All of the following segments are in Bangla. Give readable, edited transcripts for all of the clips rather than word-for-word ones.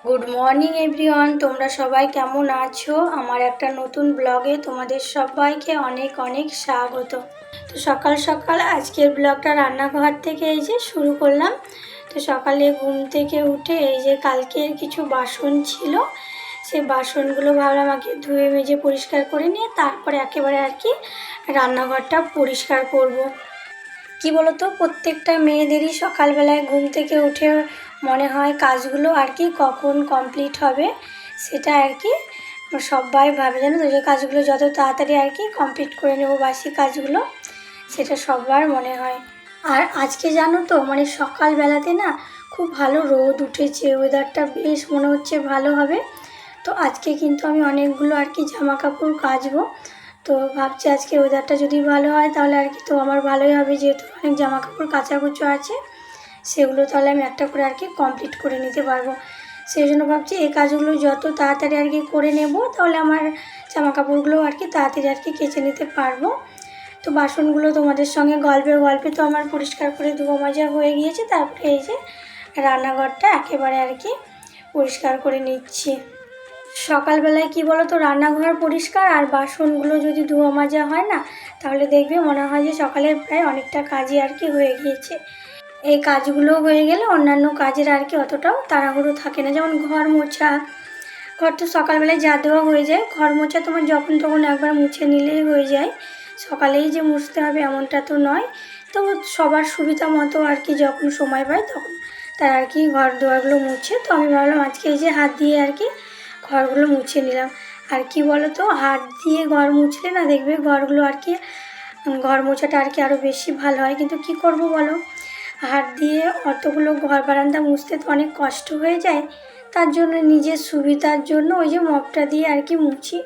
গুড মর্নিং এভরিওয়ান, তোমরা সবাই কেমন আছো? আমার একটা নতুন ব্লগে তোমাদের সবাইকে অনেক অনেক স্বাগত। তো সকাল সকাল আজকের ব্লগটা রান্নাঘর থেকে এই যে শুরু করলাম। তো সকালে ঘুম থেকে উঠে এই যে কালকের কিছু বাসন ছিল, সেই বাসনগুলো ভাবলাম আগে ধুয়ে মেজে পরিষ্কার করে নিয়ে তারপরে একেবারে রান্নাঘরটা পরিষ্কার করব। কি বলতো, প্রত্যেকটা মেয়েদেরই সকালবেলায় ঘুম থেকে উঠে মনে হয় কাজগুলো কখন কমপ্লিট হবে, সেটা সবাই ভাবে, জানো তো, যে কাজগুলো যত তাড়াতাড়ি কমপ্লিট করে নেবো, বাসি কাজগুলো, সেটা সবার মনে হয়। আর আজকে জানো তো, সকালবেলাতে না খুব ভালো রোদ উঠেছে, ওয়েদারটা বেশ মনে হচ্ছে ভালো হবে। তো আজকে কিন্তু আমি অনেকগুলো জামা কাপড় কাচবো। তো ভাবছি আজকে ওয়েদারটা যদি ভালো হয় তাহলে তো আমার ভালোই হবে, যেহেতু অনেক জামা কাপড় কাচাকুচো আছে, সেগুলো তাহলে আমি একটা করে কমপ্লিট করে নিতে পারবো। সেই জন্য ভাবছি এই কাজগুলো যত তাড়াতাড়ি করে নেব, তাহলে আমার জামা কাপড়গুলো তাড়াতাড়ি কেচে নিতে পারবো। তো বাসনগুলো তোমাদের সঙ্গে গল্পে গল্পে তো আমার পরিষ্কার করে ধোয়া মাজা হয়ে গিয়েছে। তারপরে এই যে রান্নাঘরটা একেবারে পরিষ্কার করে নিচ্ছি। সকালবেলায় কি বলো তো, রান্নাঘর পরিষ্কার আর বাসনগুলো যদি ধোয়া মাজা হয় না, তাহলে দেখবে মনে হয় যে সকালে প্রায় অনেকটা কাজই হয়ে গিয়েছে। এই কাজগুলো হয়ে গেলে অন্যান্য কাজের অতটাও তাড়াহুড়ো থাকে না। যেমন ঘর মোছা, ঘর তো সকালবেলায় যা দেওয়া হয়ে যায়, ঘর মোছা তোমার যখন তখন একবার মুছে নিলেই হয়ে যায়, সকালেই যে মুছতে হবে এমনটা তো নয়। তো সবার সুবিধা মতো যখন সময় পায় তখন তার ঘর দুয়ারগুলো মুছে। তো আমি ভাবলাম আজকে এই যে হাত দিয়ে ঘরগুলো মুছে নিলাম। আর কি বলো তো, হাত দিয়ে ঘর মুছলে না দেখবে ঘরগুলো ঘর মোছাটা আরও বেশি ভালো হয়। কিন্তু কি করব বলো, হাত দিয়ে অতগুলো ঘর বারান্দা মুছতে তো অনেক কষ্ট হয়ে যায়। তার জন্য নিজের সুবিধার জন্য ওই যে মপটা দিয়ে মুছি,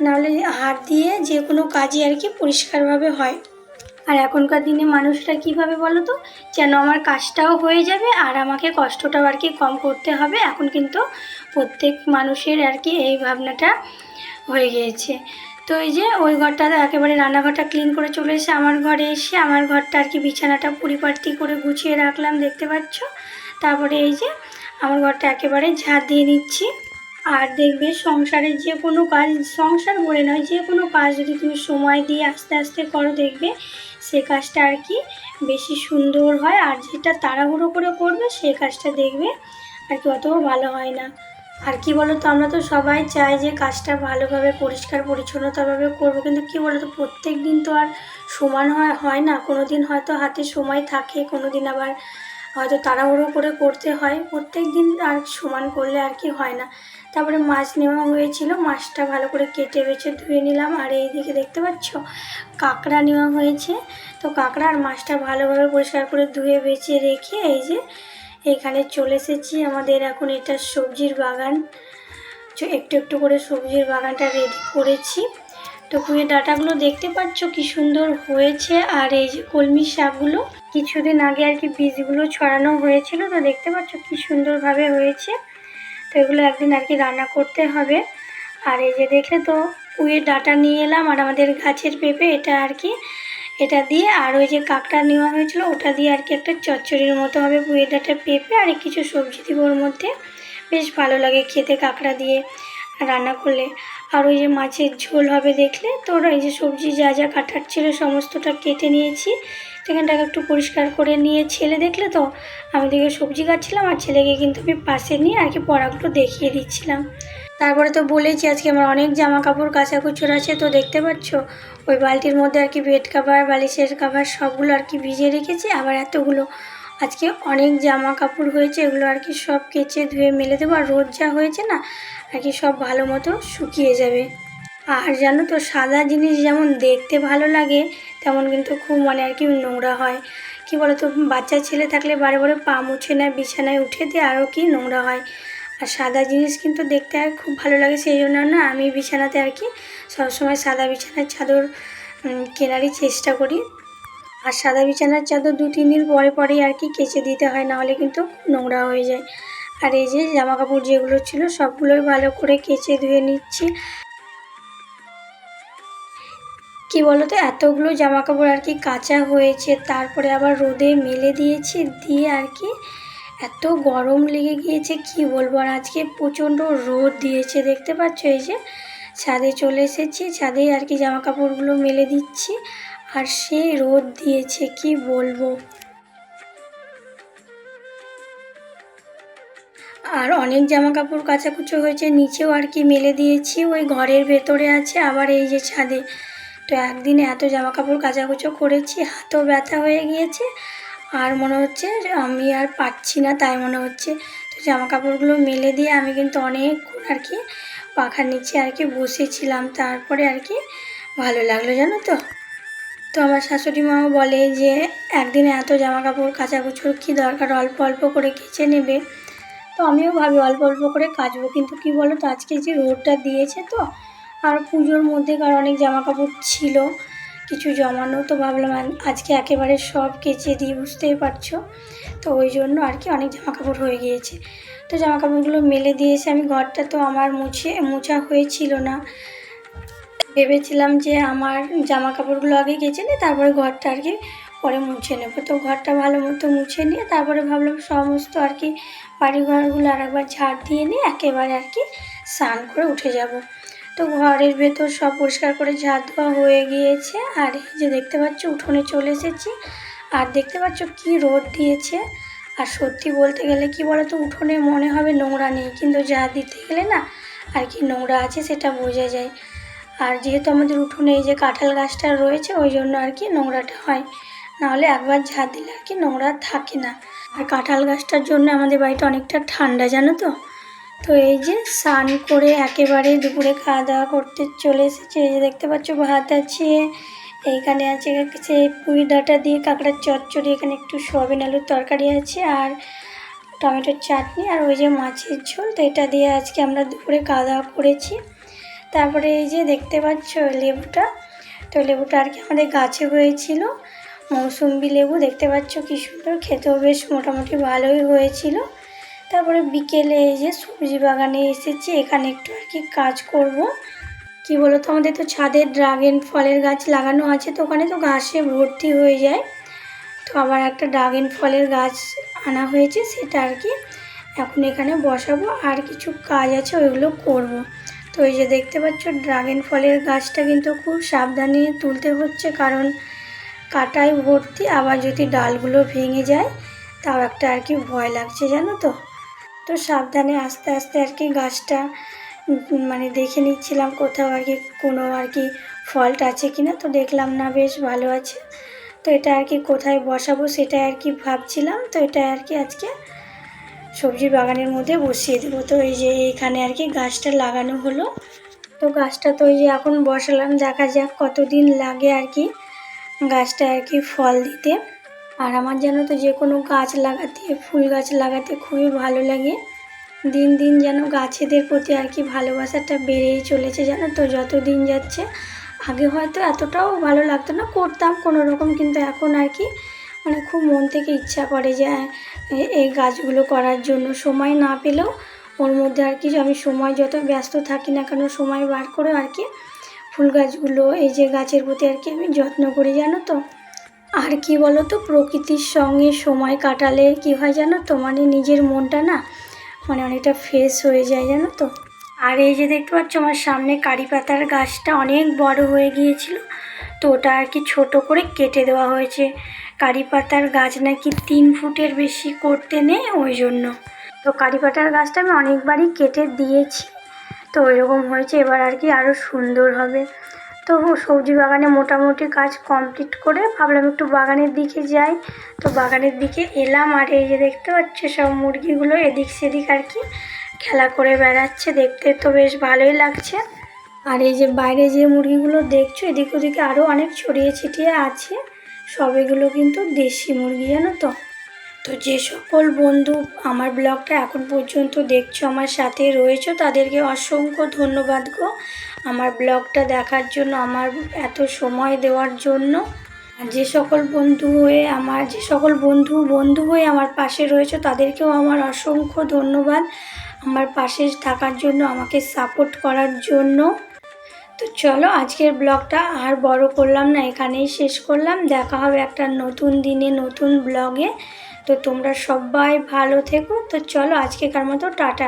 নাহলে হাত দিয়ে যে কোনো কাজই পরিষ্কারভাবে হয়। আর এখনকার দিনে মানুষরা কীভাবে বলো তো, যেন আমার কাজটাও হয়ে যাবে আর আমাকে কষ্টটাও কম করতে হবে। এখন কিন্তু প্রত্যেক মানুষের এই ভাবনাটা হয়ে গিয়েছে। তো এই যে ওই ঘরটা একেবারে রান্নাঘরটা ক্লিন করে চলে এসে আমার ঘরে এসে আমার ঘরটা বিছানাটা পরিপাটি করে গুছিয়ে রাখলাম, দেখতে পাচ্ছ। তারপরে এই যে আমার ঘরটা একেবারে ঝাড় দিয়ে নিচ্ছি। আর দেখবে সংসারের যে কোনো কাজ, সংসার বলে নয়, যে কোনো কাজ যদি তুমি সময় দিয়ে আস্তে আস্তে করো, দেখবে সে কাজটা বেশি সুন্দর হয়। আর যেটা তাড়াহুড়ো করে করবে সেই কাজটা দেখবে অতও ভালো হয় না। আর কি বলো তো, আমরা তো সবাই চাই যে কাজটা ভালোভাবে পরিষ্কার পরিচ্ছন্নতাভাবে করবো, কিন্তু কি বলো তো, প্রত্যেক দিন তো আর সমান হয় না। কোনো দিন হয়তো হাতে সময় থাকে, কোনো দিন আবার হয়তো তাড়াহুড়ো করে করতে হয়। প্রত্যেক দিন আর সমান করলে হয় না। তারপরে মাছ নেওয়া হয়েছিল, মাছটা ভালো করে কেটে বেছে ধুয়ে নিলাম। আর এইদিকে দেখতে পাচ্ছ কাঁকড়া নেওয়া হয়েছে। তো কাঁকড়া আর মাছটা ভালোভাবে পরিষ্কার করে ধুয়ে বেছে রেখে এই যে এখানে চলে এসেছি। আমাদের এখন এটা সবজির বাগান, একটু একটু করে সবজির বাগানটা রেডি করেছি। তো পুঁই ডাঁটাগুলো দেখতে পাচ্ছ কি সুন্দর হয়েছে। আর এই যে কলমি শাকগুলো কিছুদিন আগে বীজগুলো ছড়ানো হয়েছিল, তো দেখতে পাচ্ছ কি সুন্দরভাবে হয়েছে। তো এগুলো একদিন রান্না করতে হবে। আর এই যে দেখলে তো পুঁইয়ের ডাঁটা নিয়ে এলাম, আর আমাদের গাছের পেঁপে এটা এটা দিয়ে, আর ওই যে কাঁকড়া নেওয়া হয়েছিল ওটা দিয়ে একটা চচ্চড়ির মতো হবে। পুঁইয়ের ডাঁটা, পেঁপে আর কিছু সবজি দিব ওর মধ্যে, বেশ ভালো লাগে খেতে কাঁকড়া দিয়ে রান্না করলে। আর ওই যে মাছের ঝোল হবে দেখলে। তো এই যে সবজি যা যা কাটার ছিল সমস্তটা কেটে নিয়েছি। এখানটাকে একটু পরিষ্কার করে নিয়ে ছেলে দেখলে তো আমি দিকে সবজি কাটছিলাম, আর ছেলেকে কিন্তু আমি পাশে নিয়ে পড়াগুলো দেখিয়ে দিচ্ছিলাম। তারপরে তো বলেছি আজকে আমার অনেক জামা কাপড় কাচাকুচোর আছে। তো দেখতে পাচ্ছ ওই বালতির মধ্যে বেড কাভার, বালিশের কাভার সবগুলো ভিজিয়ে রেখেছি। আবার এতগুলো আজকে অনেক জামা কাপড় হয়েছে, এগুলো সব কেচে ধুয়ে মেলে দেবো। আর রোদ যা হয়েছে না সব ভালো মতো শুকিয়ে যাবে। আর জানো তো, সাদা জিনিস যেমন দেখতে ভালো লাগে, তেমন কিন্তু খুব নোংরা হয়। কি বলো তো, বাচ্চা ছেলে থাকলে বারে বারে পা মুছে নেয়, বিছানায় উঠে দিয়ে আরও নোংরা হয়। আর সাদা জিনিস কিন্তু দেখতে খুব ভালো লাগে। সেই জন্য না আমি বিছানাতে সবসময় সাদা বিছানার চাদর কেনারই চেষ্টা করি। আর সাদা বিছানার চাদর 2-3 দিন পরে পরেই কেচে দিতে হয়, নাহলে কিন্তু নোংরা হয়ে যায়। আর এই যে জামা কাপড় যেগুলো ছিল সবগুলোই ভালো করে কেচে ধুয়ে নিচ্ছি। কি বলো তো, এতগুলো জামা কাপড় কাচা হয়েছে, তারপরে আবার রোদে মেলে দিয়েছি, দিয়ে এত গরম লেগে গিয়েছে কি বলবো। আর আজকে প্রচণ্ড রোদ দিয়েছে, দেখতে পাচ্ছ। এই যে ছাদে চলে এসেছি, ছাদেই আর কি জামা কাপড়গুলো মেলে দিচ্ছি। আর সেই রোদ দিয়েছে কি বলবো। আর অনেক জামা কাপড় কাচাকুচো হয়েছে, নিচেও আর কি মেলে দিয়েছি, ওই ঘরের ভেতরে আছে, আবার এই যে ছাদে। তো একদিনে এত জামা কাপড় কাচাকুচো করেছি, হাতও ব্যথা হয়ে গিয়েছে। আর মনে হচ্ছে আমি আর পারছি না, তাই মনে হচ্ছে। তো জামা কাপড়গুলো মেলে দিয়ে আমি কিন্তু অনেকক্ষণ আর কি পাখার নিচে আর কি বসেছিলাম, তারপরে আর কি ভালো লাগলো, জানো তো। তো আমার শাশুড়ি মাও বলে যে একদিনে এত জামা কাপড় কাচাকুচোর কী দরকার, অল্প অল্প করে কেচে নেবে। তো আমিও ভাবি অল্প অল্প করে কাচবো, কিন্তু কি বলো তো, আজকে যে রোদটা দিয়েছে তো, আর পুজোর মধ্যেকার অনেক জামা কাপড় ছিল কিছু জমানো, তো ভাবলাম আজকে একেবারে সব কেচে দিই, বুঝতেই পারছো। তো ওই জন্য আর কি অনেক জামা কাপড় হয়ে গিয়েছে। তো জামা কাপড়গুলো মেলে দিয়েছে আমি, ঘরটা তো আমার মোছা হয়েছিল না। ভেবেছিলাম যে আমার জামা কাপড়গুলো আগে কেচে নিই, তারপরে ঘরটা আর কি পরে মুছে নেব। তো ঘরটা ভালো মতো মুছে নিয়ে তারপরে ভাবলাম সমস্ত আর কি বাড়ি ঘরগুলো আরেকবার ঝাড় দিয়ে নিয়ে একেবারে আর কি স্নান করে উঠে যাব। তো ঘরের ভেতর সব পরিষ্কার করে ঝাড় দেওয়া হয়ে গিয়েছে। আর এই যে দেখতে পাচ্ছ উঠোনে চলে এসেছি। আর দেখতে পাচ্ছ কি রোদ দিয়েছে। আর সত্যি বলতে গেলে কি বলতো, উঠোনে মনে হবে নোংরা নেই, কিন্তু ঝাড় দিতে গেলে না আর কি নোংরা আছে সেটা বোঝা যায়। আর যেহেতু আমাদের উঠোনে এই যে কাঁঠাল গাছটা রয়েছে, ওই জন্য আর কি নোংরাটা হয়, নাহলে একবার ঝাড় দিলে আর কি নোংরা থাকে না। আর কাঁঠাল গাছটার জন্য আমাদের বাড়িটা অনেকটা ঠান্ডা, জানো তো। তো এই যে স্নান করে একেবারে দুপুরে খাওয়া দাওয়া করতে চলে এসেছি। এই যে দেখতে পাচ্ছ ভাত আছে, এইখানে আছে সেই পুঁই ডাঁটা দিয়ে কাঁকড়ার চচ্চড়ি, এখানে একটু সয়াবিন আলুর তরকারি আছে, আর টমেটোর চাটনি, আর ওই যে মাছের ঝোল। তো এটা দিয়ে আজকে আমরা দুপুরে খাওয়া দাওয়া করেছি। তারপরে এই যে দেখতে পাচ্ছ লেবুটা, তো লেবুটা আর কি আমাদের গাছে হয়েছিল, মৌসুম্বি লেবু। দেখতে পাচ্ছ কি সুন্দর, খেতেও বেশ মোটামুটি ভালোই হয়েছিল। তারপরে বিকেলে এই যে সবজি বাগানে এসেছি, এখানে একটু আর কি কাজ করব। কি বলো তো, আমাদের তো ছাদে ড্রাগন ফলের গাছ লাগানো আছে, তো ওখানে তো ঘাসে ভর্তি হয়ে যায়। তো আবার একটা ড্রাগন ফলের গাছ আনা হয়েছে, সেটা আর কি এখন এখানে বসাবো, আর কিছু কাজ আছে ওইগুলো করব। তো এই যে দেখতে পাচ্ছ ড্রাগন ফলের গাছটা কিন্তু খুব সাবধানে তুলতে হচ্ছে, কারণ কাঁটায় ভর্তি, আবার যদি ডালগুলো ভেঙে যায় তাও একটা আর কি ভয় লাগছে, জানো তো। তো সাবধানে আস্তে আস্তে আর কি গাছটা মানে দেখে নিচ্ছিলাম কোথাও আর কি কোনো আর কি ফল্ট আছে কিনা। তো দেখলাম না, বেশ ভালো আছে। তো এটা আর কি কোথায় বসাবো সেটাই আর কি ভাবছিলাম। তো এটা আর কি আজকে সবজি বাগানের মধ্যে বসিয়ে দেবো। তো এই যে এইখানে আর কি গাছটা লাগানো হলো। তো গাছটা তো ওই যে এখন বসালাম, দেখা যাক কতদিন লাগে আর কি গাছটা আর কি ফল দিতে। আর আমার জানো তো যে কোনো গাছ লাগাতে, ফুল গাছ লাগাতে খুবই ভালো লাগে। দিন দিন যেন গাছেদের প্রতি আর কি ভালোবাসাটা বেড়েই চলেছে, জানো তো, যত দিন যাচ্ছে। আগে হয়তো এতটাও ভালো লাগতো না, করতাম কোনো রকম, কিন্তু এখন আর কি মানে খুব মন থেকে ইচ্ছা করে যে এই গাছগুলো করার জন্য। সময় না পেলেও ওর মধ্যে আর কি আমি সময় যত ব্যস্ত থাকি না কেন, সময় বার করে আর কি ফুল গাছগুলো, এই যে গাছের প্রতি আর কি আমি যত্ন করি, জানো তো। আর কি বলো তো, প্রকৃতির সঙ্গে সময় কাটালে কি হয় জানো তো, মানে নিজের মনটা না মানে অনেকটা ফ্রেশ হয়ে যায়, জানো তো। আর এই যে দেখতে পাচ্ছ আমার সামনে কারি পাতার গাছটা অনেক বড় হয়ে গিয়েছিল, তো ওটা আর কি ছোট করে কেটে দেওয়া হয়েছে। কারি পাতার গাছ নাকি 3 ফুটের বেশি করতে নেই, ওই জন্য। তো কারি পাতার গাছটা আমি অনেকবারই কেটে দিয়েছি, তো ওইরকম হয়েছে। এবার আর কি আরও সুন্দর হবে। তো সবজি বাগানে মোটামুটি কাজ কমপ্লিট করে ভাবলাম একটু বাগানের দিকে যাই। তো বাগানের দিকে এলাম, আর এই যে দেখতে পাচ্ছ সব মুরগিগুলো এদিক সেদিক আর কি খেলা করে বেড়াচ্ছে, দেখতে তো বেশ ভালোই লাগছে। আর এই যে বাইরে যে মুরগিগুলো দেখছো, এদিক ওদিকে আরও অনেক ছড়িয়ে ছিটিয়ে আছে, সব এগুলো কিন্তু দেশি মুরগি, জানো তো। তো যে সকল বন্ধু আমার ব্লগটা এখন পর্যন্ত দেখছো, আমার সাথে রয়েছো, তাদেরকে অসংখ্য ধন্যবাদ গো আমার ব্লগটা দেখার জন্য, আমার এত সময় দেওয়ার জন্য। আর যে সকল বন্ধু হয়ে আমার পাশে রয়েছে, তাদেরকেও আমার অসংখ্য ধন্যবাদ আমার পাশে থাকার জন্য, আমাকে সাপোর্ট করার জন্য। তো চলো আজকের ব্লগটা আর বড় করলাম না, এখানেই শেষ করলাম। দেখা হবে একটা নতুন দিনে নতুন ব্লগে। তো তোমরা সবাই ভালো থেকো। তো চলো আজকেকার মতো টাটা।